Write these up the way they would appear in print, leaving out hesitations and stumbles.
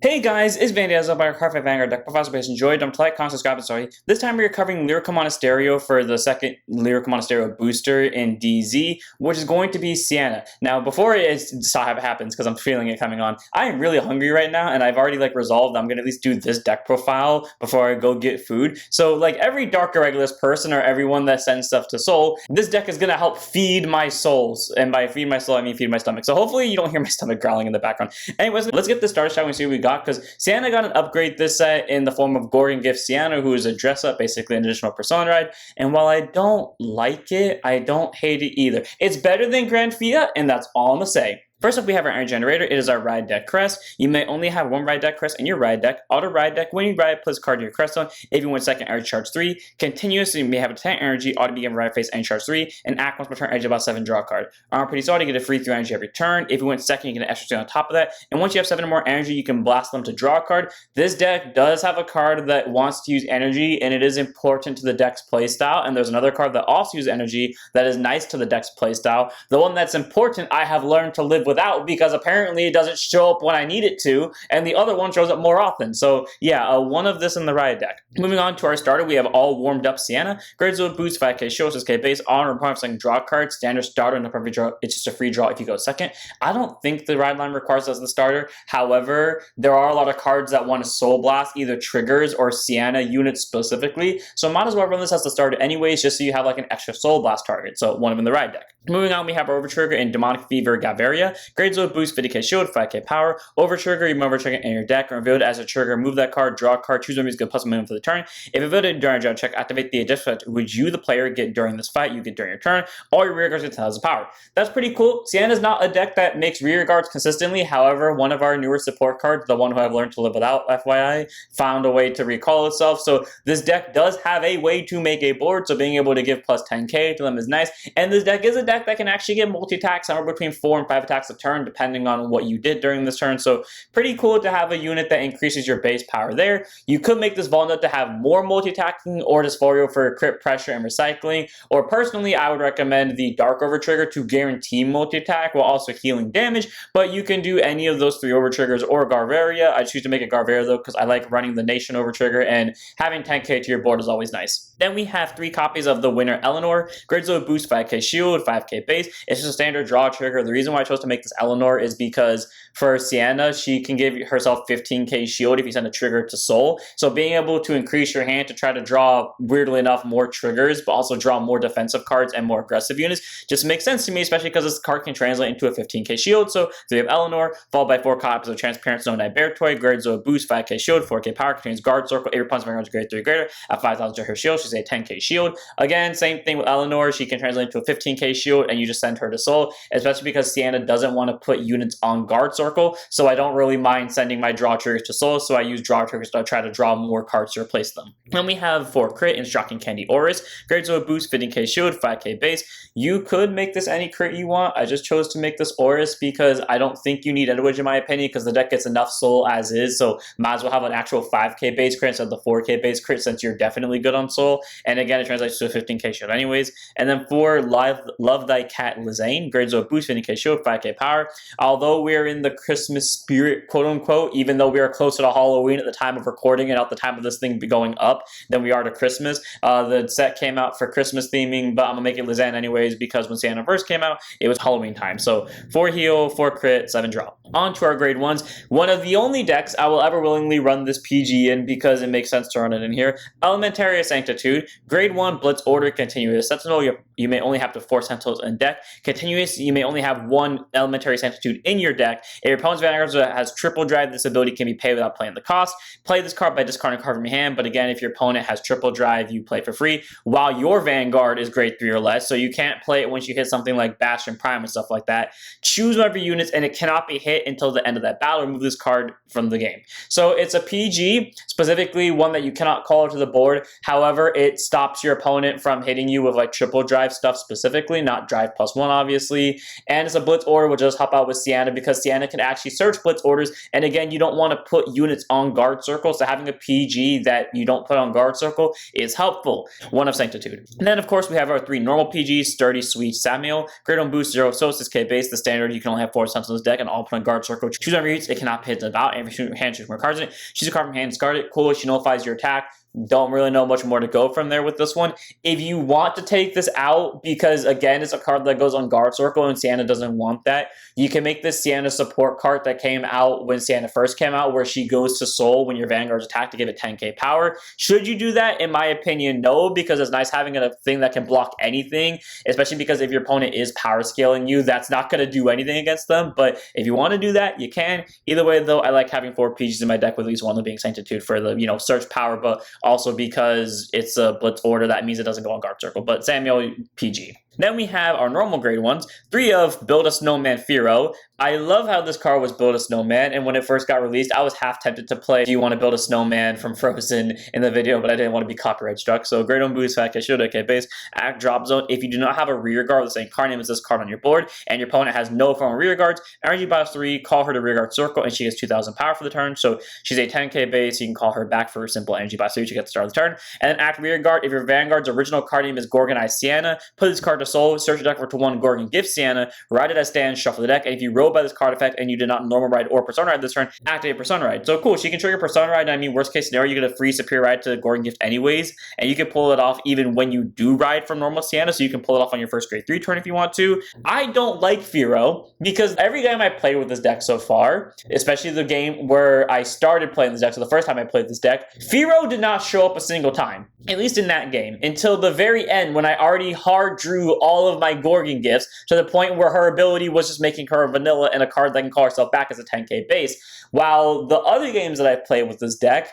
Hey guys, it's Van Dazzle by our Carpet Vanguard deck. Professor Base enjoyed. Don't like, comment, subscribe, and sorry. This time we're covering Lyrical Monasterio for the second Lyrical Monasterio booster in DZ, which is going to be Siana. Now, before it happens, because I'm feeling it coming on, I am really hungry right now, and I've already resolved I'm gonna at least do this deck profile before I go get food. So every Dark Irregulars person or everyone that sends stuff to Soul, this deck is gonna help feed my souls, and by feed my soul I mean feed my stomach. So hopefully you don't hear my stomach growling in the background. Anyways, let's get this started, shall we see what we got. Because Siana got an upgrade this set in the form of Gorgon Gift Siana, who is a dress up, basically an additional persona ride. And while I don't like it, I don't hate it either. It's better than Grand Fiat, and that's all I'm gonna say. First up, we have our Energy Generator. It is our Ride Deck crest. You may only have one Ride Deck crest in your Ride Deck. Auto Ride Deck, when you ride, place a card to your crest zone. If you win second energy, charge 3. Continuous, you may have a 10 energy, auto begin ride phase and charge 3. And act once per turn, energy about 7, draw a card. Armor pretty solid, you get a free 3 energy every turn. If you win second, you get an extra 3 on top of that. And once you have 7 or more energy, you can blast them to draw a card. This deck does have a card that wants to use energy, and it is important to the deck's playstyle. And there's another card that also uses energy that is nice to the deck's playstyle. The one that's important, I have learned to live without, because apparently it doesn't show up when I need it to, and the other one shows up more often. So yeah, one of this in the Riot deck. Moving on to our starter, we have all warmed up Siana. Grade 0 boost, 5k show, 6k base, honor, requirement second draw card, standard starter, and a perfect draw. It's just a free draw if you go second. I don't think the ride line requires as the starter. However, there are a lot of cards that want to Soul Blast either triggers or Siana units specifically. So might as well run this as the starter anyways, just so you have an extra Soul Blast target. So one of them in the ride deck. Moving on, we have Overtrigger and Demonic Fever Gaviria. Grade 0 boost, 50k shield, 5k power. Overtrigger, you move Overtrigger in your deck, and reveal it as a trigger. Move that card, draw a card, choose one of these, get plus minimum for the turn. If revealed it during a draw check, activate the additional effect which you, the player, get during this fight, you get during your turn. All your rear guards get 10,000 power. That's pretty cool. Siana is not a deck that makes rear guards consistently. However, one of our newer support cards, the one who I've learned to live without, FYI, found a way to recall itself. So this deck does have a way to make a board, so being able to give plus 10k to them is nice. And this deck is a deck that can actually get multi-attack, somewhere between 4 and 5 attacks a turn, depending on what you did during this turn. So pretty cool to have a unit that increases your base power there. You could make this Volnut to have more multi-attacking, or Dysphorio for crit pressure and recycling. Or personally, I would recommend the Dark Overtrigger to guarantee multi-attack while also healing damage. But you can do any of those 3 Overtriggers or Garveria. I choose to make it Garveria though, because I like running the Nation Overtrigger, and having 10k to your board is always nice. Then we have 3 copies of the winner Eleanor. Grade 0 boost, 5k shield, 5k base. It's just a standard draw trigger. The reason why I chose to make this Eleanor is because for Siana, she can give herself 15k shield if you send a trigger to Soul. So being able to increase your hand to try to draw, weirdly enough, more triggers, but also draw more defensive cards and more aggressive units just makes sense to me, especially because this card can translate into a 15k shield. So we have Eleanor, followed by 4 copies of Transparent Snowman Bear Toy. Grade 0 boost, 5k shield, 4k power, contains Guard Circle, 8 response range, grade 3 greater, at 5,000 to her shield. She's a 10k shield. Again, same thing with Eleanor. She can translate into a 15k shield, and you just send her to Soul, especially because Siana doesn't want to put units on Guard Circle, so I don't really mind sending my draw triggers to Soul, so I use draw triggers to try to draw more cards to replace them. Then we have 4 crit and Shocking Candy Oris. Grade 0 boost, 15k shield, 5k base. You could make this any crit you want. I just chose to make this Oris because I don't think you need Edwidge in my opinion, because the deck gets enough Soul as is, so might as well have an actual 5k base crit instead of the 4k base crit, since you're definitely good on Soul. And again, it translates to a 15k shield anyways. And then 4 Love Thy Cat Lizane. Grade 0 boost, 15k shield, 5k power. Although we're in the Christmas spirit, quote unquote, even though we are closer to Halloween at the time of recording and at the time of this thing going up than we are to Christmas, the set came out for Christmas theming, but I'm gonna make it Lizane anyways because when Siana first came out, it was Halloween time. So 4 heal, 4 crit, 7 draw. On to our grade 1s. One of the only decks I will ever willingly run this PG in because it makes sense to run it in here. Elementaria Sanctitude. Grade 1 Blitz Order Continuous. Sentinel, you may only have to 4 Sentinels in deck. Continuous, you may only have 1 Elementary Sanctitude in your deck. If your opponent's Vanguard has triple drive, this ability can be paid without playing the cost. Play this card by discarding a card from your hand, but again, if your opponent has triple drive, you play for free, while your Vanguard is grade 3 or less, so you can't play it once you hit something like Bastion Prime and stuff like that. Choose one of your units, and it cannot be hit until the end of that battle. Remove this card from the game. So it's a PG, specifically one that you cannot call to the board. However, it stops your opponent from hitting you with triple drive stuff specifically, not drive +1 obviously. And it's a Blitz Order, which just help out with Siana because Siana can actually search blitz orders, and again, you don't want to put units on guard circle, so having a PG that you don't put on guard circle is helpful. 1 of Sanctitude. And then, of course, we have our 3 normal PGs, Sturdy, Sweet, Samuel. Great on boost, 0 Sosis, K base. The standard, you can only have 4 stunts on this deck, and all put on guard circle. Choose whatever you use, it cannot hit the bout, and if you hand choose more cards in it, choose a card from hand, discard it. Cool, she nullifies your attack. Don't really know much more to go from there with this one. If you want to take this out, because again, it's a card that goes on guard circle and Siana doesn't want that, you can make this Siana support card that came out when Siana first came out, where she goes to soul when your Vanguard's attack to give it 10k power. Should you do that? In my opinion, no, because it's nice having a thing that can block anything, especially because if your opponent is power scaling you, that's not going to do anything against them. But if you want to do that, you can. Either way, though, I like having 4 PGs in my deck with at least one of them being Sanctitude for the, search power, but also because it's a blitz order, that means it doesn't go on guard circle. But Samuel, PG. Then we have our normal grade ones. 3 of Build a Snowman Firo. I love how this card was Build a Snowman, and when it first got released, I was half tempted to play Do You Want to Build a Snowman from Frozen in the video, but I didn't want to be copyright struck. So Great on boost, Fat Shield, AK base, act drop zone. If you do not have a rear guard with the same card name as this card on your board, and your opponent has no form of rear guards, energy bias 3, call her to rear guard circle, and she gets 2,000 power for the turn. So she's a 10k base, you can call her back for simple energy bias 3 to get the start of the turn. And then act rear guard, if your Vanguard's original card name is Gorgonized Siana, put this card to soul, search your deck for to 1 Gorgon, gift Siana, ride it as stand, shuffle the deck, and if you roll by this card effect and you did not normal ride or persona ride this turn, activate persona ride. So cool, she can trigger persona ride, and I mean, worst case scenario, you get a free superior ride to Gorgon gift anyways, and you can pull it off even when you do ride from normal Siana, so you can pull it off on your first grade 3 turn if you want to. I don't like Firo, because every game I played with this deck so far, especially the game where I started playing this deck, so the first time I played this deck, Firo did not show up a single time, at least in that game, until the very end when I already hard drew all of my Gorgon gifts to the point where her ability was just making her a vanilla and a card that can call herself back as a 10k base. While the other games that I've played with this deck,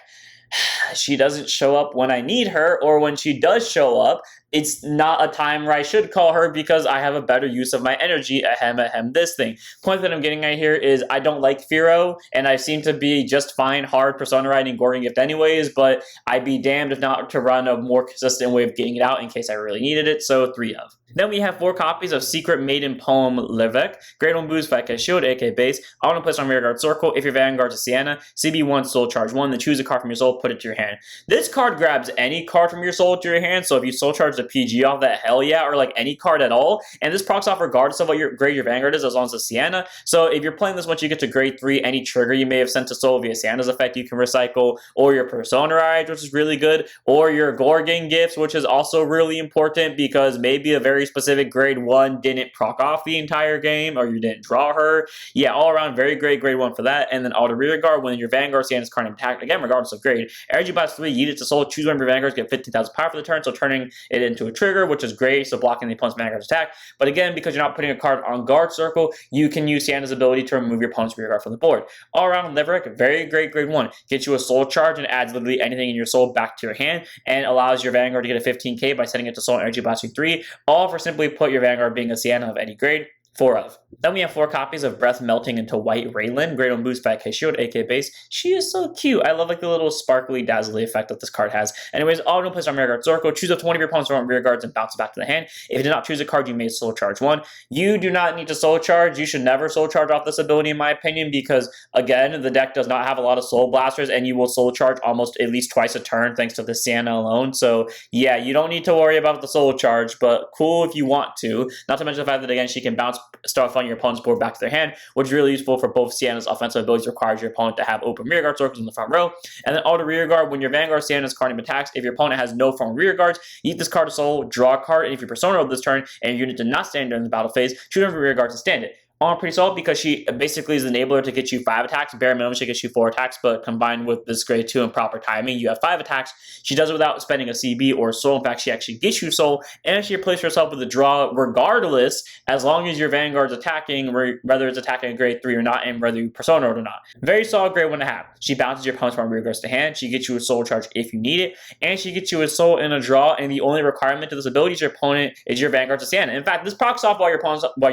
she doesn't show up when I need her, or when she does show up, it's not a time where I should call her because I have a better use of my energy. Ahem, this thing. Point that I'm getting at here is I don't like Firo, and I seem to be just fine hard persona riding Gorgon gift anyways, but I'd be damned if not to run a more consistent way of getting it out in case I really needed it, so 3 of. Then we have 4 copies of Secret Maiden Poem Lyric. Great on boost, 5k shield, AK base. I want to place on rear guard circle. If your Vanguard's a Siana, CB1 soul charge 1, then choose a card from your soul, put it to your hand. This card grabs any card from your soul to your hand, so if you soul charge the PG off that, hell yeah, or like any card at all, and this procs off regardless of what your grade your Vanguard is, as long as it's Siana. So if you're playing this once you get to grade 3, any trigger you may have sent to soul via Siana's effect you can recycle, or your persona ride, which is really good, or your Gorgon gifts, which is also really important because maybe a very specific grade 1 didn't proc off the entire game, or you didn't draw her. Yeah, all around very great grade 1 for that. And then auto rear guard, when your Vanguard Siana's card attack, again regardless of grade, energy box 3, yeet it to soul, choose one of your Vanguards, get 15,000 power for the turn, so turning it into a trigger, which is great, so blocking the opponent's Vanguard's attack. But again, because you're not putting a card on guard circle, you can use Siana's ability to remove your opponent's rear guard from the board. All around Lyric, very great grade 1. Gets you a soul charge and adds literally anything in your soul back to your hand, and allows your Vanguard to get a 15k by setting it to soul energy blasting 3, all for simply put your Vanguard being a Siana of any grade. 4 of. Then we have 4 copies of Breath Melting into White Raylan. Great on boost, 5k shield, AK base. She is so cute. I love like the little sparkly, dazzly effect that this card has. Anyways, auto place on rear guard circle. Choose up 20 of your opponent's rear guards and bounce it back to the hand. If you did not choose a card, you may soul charge 1. You do not need to soul charge. You should never soul charge off this ability in my opinion, because again, the deck does not have a lot of soul blasters, and you will soul charge almost at least twice a turn thanks to the Siana alone. So yeah, you don't need to worry about the soul charge, but cool if you want to. Not to mention the fact that again, she can bounce stuff on your opponent's board back to their hand, which is really useful for both Siana's offensive abilities. Requires your opponent to have open rear guard circles in the front row. And then auto rear guard, when your Vanguard Siana's card name attacks, if your opponent has no form rear guards, eat this card to soul, draw a card, and if you persona roll this turn and your unit did not stand during the battle phase, choose one of your rear guards and stand it. On pretty solid because she basically is an enabler to get you 5 attacks. Bare minimum, she gets you 4 attacks, but combined with this grade 2 and proper timing, you have 5 attacks. She does it without spending a CB or soul. In fact, she actually gets you soul, and she replaces herself with a draw regardless, as long as your Vanguard's attacking, whether it's attacking a grade 3 or not, and whether you persona or not. Very solid grade 1.5. She bounces your opponent's from rear guards to hand. She gets you a soul charge if you need it, and she gets you a soul and a draw, and the only requirement to this ability is your opponent is your Vanguard's Siana. In fact, this procs off while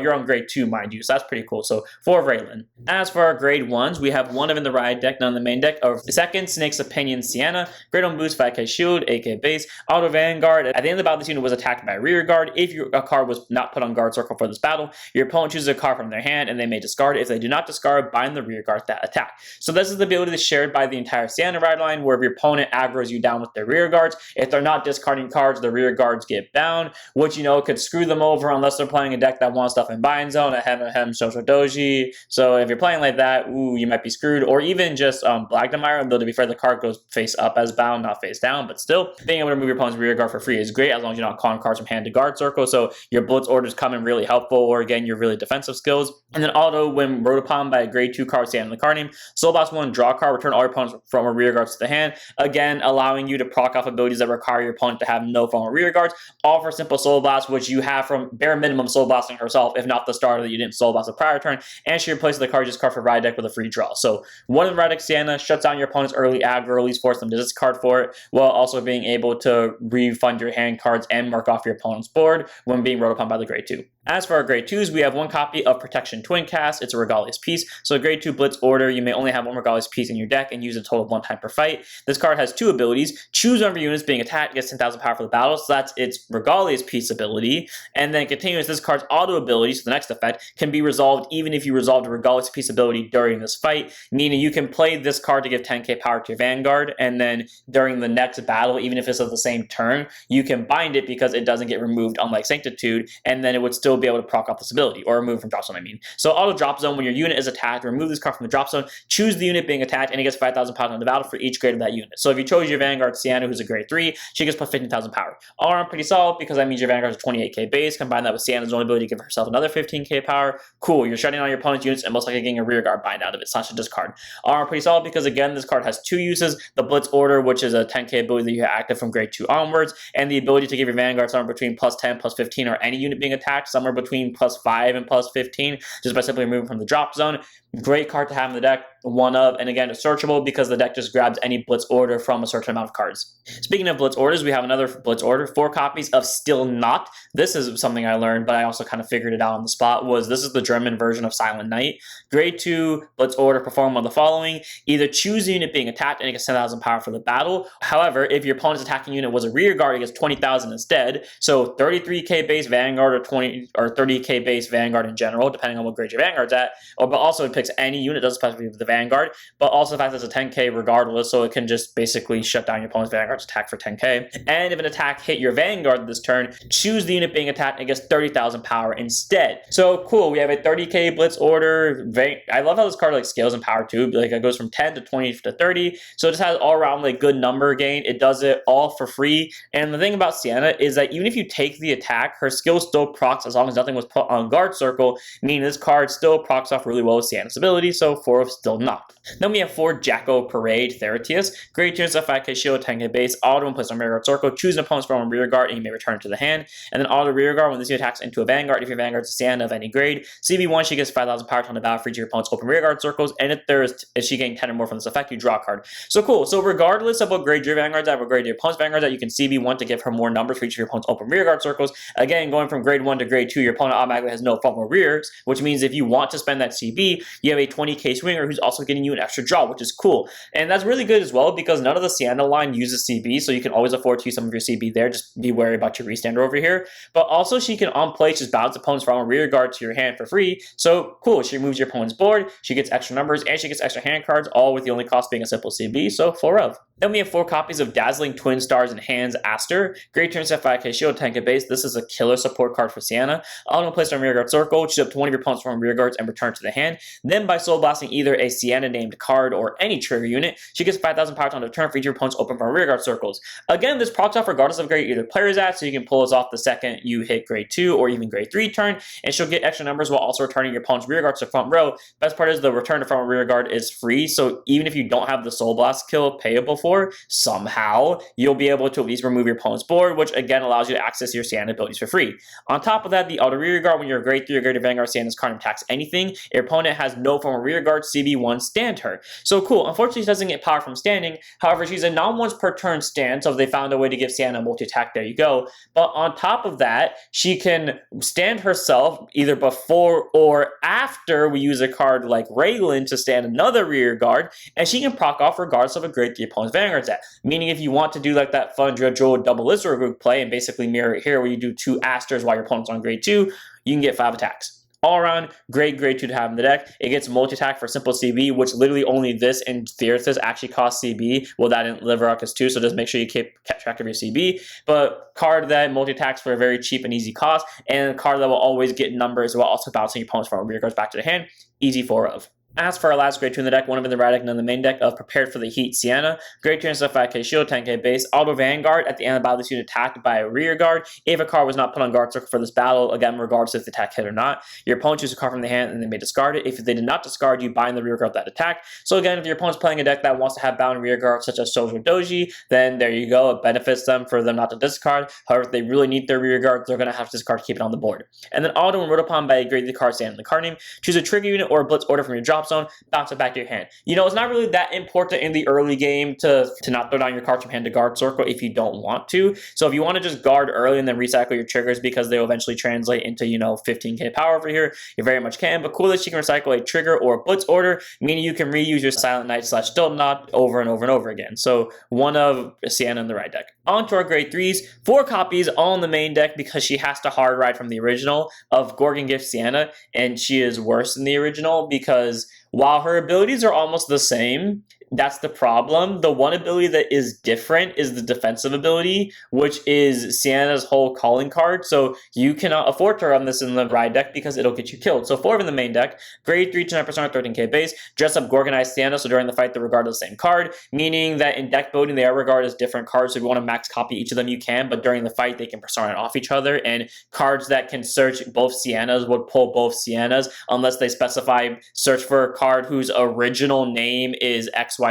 you're on grade 2, mind you. so that's pretty cool. So 4 of Raylan. As for our grade 1s, we have 1 of in the riot deck, none in the main deck. Our second, Snake's Opinion Siana. Grade 1 boost, 5k shield, 8k base, auto vanguard. At the end of the battle, this unit was attacked by a rear guard. If a card was not put on guard circle for this battle, your opponent chooses a card from their hand and they may discard it. If they do not discard, bind the rear guard that attack. So this is the ability that's shared by the entire Siana ride line, where if your opponent aggroes you down with their rear guards, if they're not discarding cards, the rear guards get bound, which, you know, could screw them over unless they're playing a deck that wants stuff in bind zone, Shosho Doji. So if you're playing like that, ooh, you might be screwed. Or even just Black Demire, though to be fair, the card goes face up as bound, not face down, but still, being able to move your opponent's rear guard for free is great as long as you're not calling cards from hand to guard circle. So your blitz orders come in really helpful, or again, your really defensive skills. And then auto, when rode upon by a grade 2 card standing in the card name, Soul Blast 1, draw a card, return all your opponents from a rear guards to the hand. Again, allowing you to proc off abilities that require your opponent to have no form of rear guards. All for simple Soul Blast, which you have from bare minimum Soul Blasting herself, if not the starter that you didn't Soul Blast the prior turn, and she replaces the card just card for ride deck with a free draw. So one of the ride deck Siana shuts down your opponent's early aggro, at least force them to discard for it, while also being able to refund your hand cards and mark off your opponent's board when being rode upon by the grade 2. As for our grade 2s, we have 1 copy of Protection Twin Cast. It's a Regalia's piece. So a grade 2 blitz order, you may only have 1 Regalia's piece in your deck and use a total of 1 time per fight. This card has 2 abilities. Choose one of your units being attacked, gets 10,000 power for the battle, so that's its Regalia's piece ability. And then continues, this card's auto ability, so the next effect, can be resolved even if you resolved a Regalia's piece ability during this fight, meaning you can play this card to give 10k power to your Vanguard, and then during the next battle, even if it's of the same turn, you can bind it because it doesn't get removed, unlike Sanctitude, and then it would still be able to proc off this ability, or remove from drop zone, I mean. So auto drop zone, when your unit is attacked, remove this card from the drop zone, choose the unit being attacked, and it gets 5,000 power on the battle for each grade of that unit. So if you chose your Vanguard Siana, who's a grade 3, she gets plus 15,000 power. All around pretty solid, because that means your Vanguard's a 28k base, combine that with Siana's own ability to give herself another 15k power. Cool, you're shutting down your opponent's units and most likely getting a rear guard bind out of it, / a discard. All around pretty solid, because again, this card has 2 uses: the Blitz Order, which is a 10k ability that you have active from grade 2 onwards, and the ability to give your Vanguard somewhere between plus 10, plus 15, or any unit being attacked somewhere between plus 5 and plus 15, just by simply removing from the drop zone. Great card to have in the deck, 1 of, and again, it's searchable because the deck just grabs any Blitz Order from a certain amount of cards. Speaking of Blitz Orders, we have another Blitz Order, 4 copies of Still Not. This is something I learned, but I also kind of figured it out on the spot, this is the German version of Silent Knight. Grade 2 Blitz Order, perform one of the following: either choose the unit being attacked and it gets 10,000 power for the battle. However, if your opponent's attacking unit was a rear guard, it gets 20,000 instead. So 33k base Vanguard, or 30k base Vanguard in general, depending on what grade your Vanguard's at. But also it picks any unit, doesn't specify the Vanguard, but also the fact that it's a 10k regardless, so it can just basically shut down your opponent's Vanguard's attack for 10k. And if an attack hit your Vanguard this turn, choose the unit being attacked and it gets 30,000 power instead. So cool, we have a 30k Blitz Order. I love how this card like scales in power too. Like it goes from 10 to 20 to 30, so it just has all around like good number gain. It does it all for free. And the thing about Siana is that even if you take the attack, her skill still procs as long as nothing was put on guard circle, meaning this card still procs off really well with Siana's ability. So 4 of Still Not. Then we have 4 Jacko Parade Theratius. Grade 2 is a 5k shield, 10k base, auto when placed on rear guard circle, choose an opponent's from a rear guard and you may return it to the hand. And then auto rear guard, when this unit attacks into a Vanguard, if your Vanguard's a Siana of any grade, CB1, she gets 5,000 power on the battle for each of your opponent's open rear guard circles, and if she gains 10 or more from this effect, you draw a card. So cool. So regardless of what grade your Vanguard's at, what grade your opponent's Vanguard's at, you can CB1 to give her more numbers for each of your opponent's open rear guard circles. Again, going from grade 1 to grade 2, your opponent automatically has no frontal rears, which means if you want to spend that CB, you have a 20k swinger who's also getting you an extra draw, which is cool. And that's really good as well because none of the Siana line uses CB, so you can always afford to use some of your CB there. Just be wary about your restander over here. But also she can on play just bounce opponents from a rear guard to your hand for free. So cool, she removes your opponent's board, she gets extra numbers, and she gets extra hand cards, all with the only cost being a simple CB, so 4 of. Then we have 4 copies of Dazzling Twin Stars in Hands Aster. Grade turn set 5k shield, 10k base. This is a killer support card for Siana. Auto placed on rear guard circle, choose up to one of your opponents from rear guards and return to the hand. Then by soul blasting either a Siana named card or any trigger unit, she gets 5,000 power on the turn for each of your opponents open from rear guard circles. Again, this procs off regardless of grade either player's at, so you can pull this off the second you hit grade 2 or even grade 3 turn, and she'll get extra numbers while also returning your opponent's rear guards to front row. Best part is the return to front rear guard is free, so even if you don't have the soul blast kill payable for, somehow, you'll be able to at least remove your opponent's board, which again allows you to access your Siana abilities for free. On top of that, the auto rear guard, when you're a grade 3 or greater Vanguard, Siana's card attacks anything, your opponent has no form of rear guard, CB1, stand her. So cool. Unfortunately, she doesn't get power from standing. However, she's a non-once per turn stand, so if they found a way to give Siana multi-attack, there you go. But on top of that, she can stand herself either before or after we use a card like Raylan to stand another rear guard, and she can proc off regardless of a grade 3 opponent's Vanguard set. Meaning if you want to do like that fun Jojo double Lizard group play and basically mirror it here where you do 2 Asters while your opponent's on grade 2, you can get 5 attacks. All around, grade 2 to have in the deck. It gets multi-attack for simple CB, which literally only this and Theathis actually cost CB. Well, that in Liver Ruckus too, so just make sure you keep track of your CB. But card that multi-attacks for a very cheap and easy cost, and a card that will always get numbers while also bouncing your opponent's front rear guards back to the hand. Easy 4 of. As for our last grade 2 in the deck, one of them in the right deck and then the main deck of Prepared for the Heat Siana. Grade 2 is a 5k shield, 10k base. Auto Vanguard, at the end of the battle, this unit attacked by a rear guard. If a card was not put on guard circle for this battle, again, regardless if the attack hit or not, your opponent chooses a card from the hand and they may discard it. If they did not discard, you bind the rear guard that attack. So again, if your opponent's playing a deck that wants to have bound rear guards such as Sojo Doji, then there you go. It benefits them for them not to discard. However, if they really need their rear guards, they're going to have to discard to keep it on the board. And then auto and wrote upon by a grade 3 card stand in the card name. Choose a trigger unit or a blitz order from your drop zone. Bounce it back to your hand. You know, it's not really that important in the early game to not throw down your cards from hand to guard circle if you don't want to. So if you want to just guard early and then recycle your triggers because they'll eventually translate into, you know, 15k power over here, you very much can. But cool that you can recycle a trigger or a blitz order, meaning you can reuse your Silent Knight / Still Not over and over and over again. So one of Siana in the right deck. On to our grade 3s, 4 copies all in the main deck because she has to hard ride from the original of Gorgon Gift Siana, and she is worse than the original because while her abilities are almost the same, that's the problem. The one ability that is different is the defensive ability, which is Siana's whole calling card. So you cannot afford to run this in the ride deck because it'll get you killed. So 4 in the main deck, grade 3 to 9% 13k base, dress up Gorgonized Siana, so during the fight they regard the same card, meaning that in deck building they are regarded as different cards. So if you want to max copy each of them, you can, but during the fight they can persona off each other, and cards that can search both Sianas would pull both Sianas unless they specify search for a card whose original name is XYZ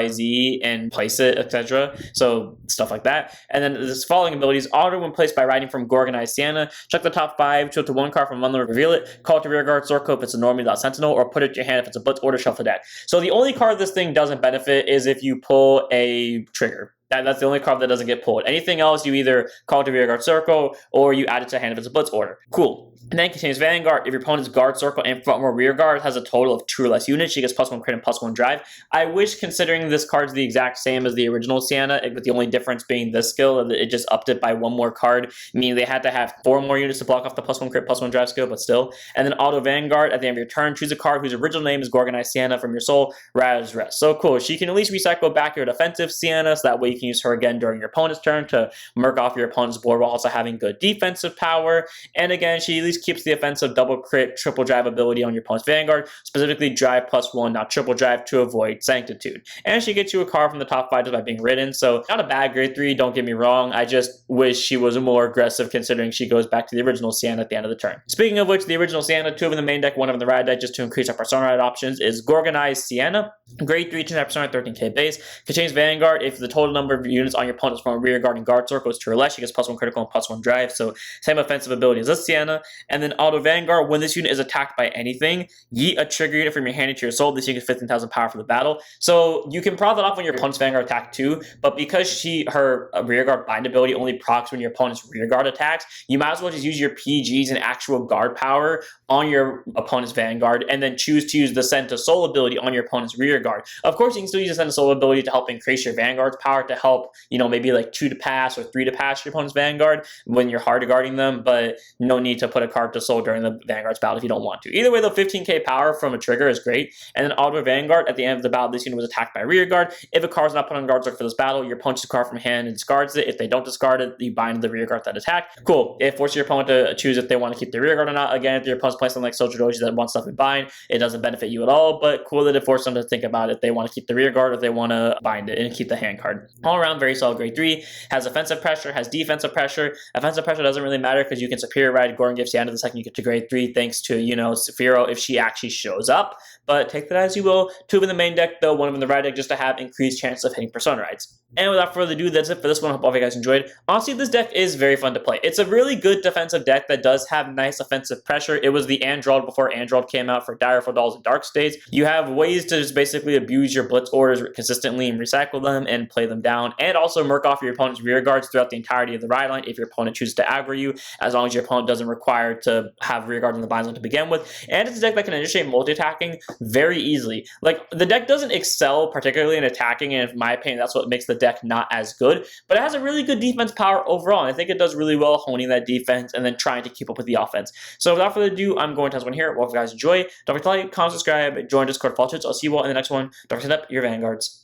and place it, etc. So stuff like that. And then this following abilities, auto when placed by riding from Gorgonized Siana, check the top 5, show it to 1 card from 1 lord, reveal it, call it to rear guard circle if it's a normally without Sentinel, or put it to your hand if it's a blitz order, shuffle deck. So the only card this thing doesn't benefit is if you pull a trigger. That's the only card that doesn't get pulled. Anything else, you either call it to rear guard circle or you add it to hand if it's a blitz order. Cool. And then contains Vanguard. If your opponent's guard circle and front or rear guard has a total of 2 or less units, she gets +1 crit and +1 drive. I wish, considering this card's the exact same as the original Siana, with the only difference being this skill, it just upped it by 1 more card, meaning they had to have 4 more units to block off the +1 crit, +1 drive skill, but still. And then auto Vanguard, at the end of your turn, choose a card whose original name is Gorgonized Siana from your soul, Raz Rest. So cool. She can at least recycle back your defensive Siana, so that way you can use her again during your opponent's turn to murk off your opponent's board while also having good defensive power. And again, she at least keeps the offensive double crit, triple drive ability on your opponent's Vanguard, specifically drive +1, not triple drive, to avoid Sanctitude. And she gets you a card from the top 5 just by being ridden, so not a bad grade 3, don't get me wrong. I just wish she was more aggressive considering she goes back to the original Siana at the end of the turn. Speaking of which, the original Siana, 2 of in the main deck, 1 of in the ride deck, just to increase our persona ride options, is Gorgonized Siana. Grade 3 to 9% 13k base, contains Vanguard. If the total number of units on your opponent's front, rear guard, and guard circle is 2 or less, she gets +1 critical and +1 drive, so same offensive ability as this Siana. And then auto Vanguard, when this unit is attacked by anything, yeet a trigger unit from your hand into your soul. This unit gets 15,000 power for the battle. So you can prod that off when your opponent's Vanguard attack too, but because her rear guard bind ability only procs when your opponent's rear guard attacks, you might as well just use your PGs and actual guard power on your opponent's Vanguard, and then choose to use the Send to Soul ability on your opponent's rear guard. Of course, you can still use the Send to Soul ability to help increase your Vanguard's power to help, you know, maybe like 2 to pass or 3 to pass your opponent's Vanguard when you're hard guarding them, but no need to put a card to Soul during the Vanguard's battle if you don't want to. Either way, though, 15k power from a trigger is great. And then auto Vanguard, at the end of the battle, this unit was attacked by rear guard. If a card is not put on guard circle for this battle, your opponent chooses a card from hand and discards it. If they don't discard it, you bind the rear guard that attack. Cool. It forces your opponent to choose if they want to keep the rear guard or not. Again, if your opponent's playing something like Sojo Doji that wants stuff in bind, it doesn't benefit you at all, but cool that it forces them to think about if they want to keep the rear guard or if they want to bind it and keep the hand card. All around, very solid grade 3. Has offensive pressure, has defensive pressure. Offensive pressure doesn't really matter because you can superior ride Gorgon Gift Siana the second you get to grade 3 thanks to, you know, Sephiro if she actually shows up, but take that as you will. 2 in the main deck though, 1 of in the right deck just to have increased chance of hitting persona rides. And without further ado, that's it for this one. I hope all of you guys enjoyed. Honestly, this deck is very fun to play. It's a really good defensive deck that does have nice offensive pressure. It was the Android before Android came out for Direful Dolls and Dark States. You have ways to just basically abuse your Blitz orders consistently and recycle them and play them down, and also murk off your opponent's rear guards throughout the entirety of the ride line if your opponent chooses to aggro you, as long as your opponent doesn't require to have rear guards on the bind zone to begin with. And it's a deck that can initiate multi-attacking very easily. Like, the deck doesn't excel particularly in attacking, and in my opinion, that's what makes the deck not as good, but it has a really good defense power overall, and I think it does really well honing that defense and then trying to keep up with the offense. So without further ado, I'm going to have one here. Well, if you guys enjoy, don't forget to like, comment, subscribe, join Discord, follow tweets. I'll see you all in the next one. Don't forget to set up your vanguards.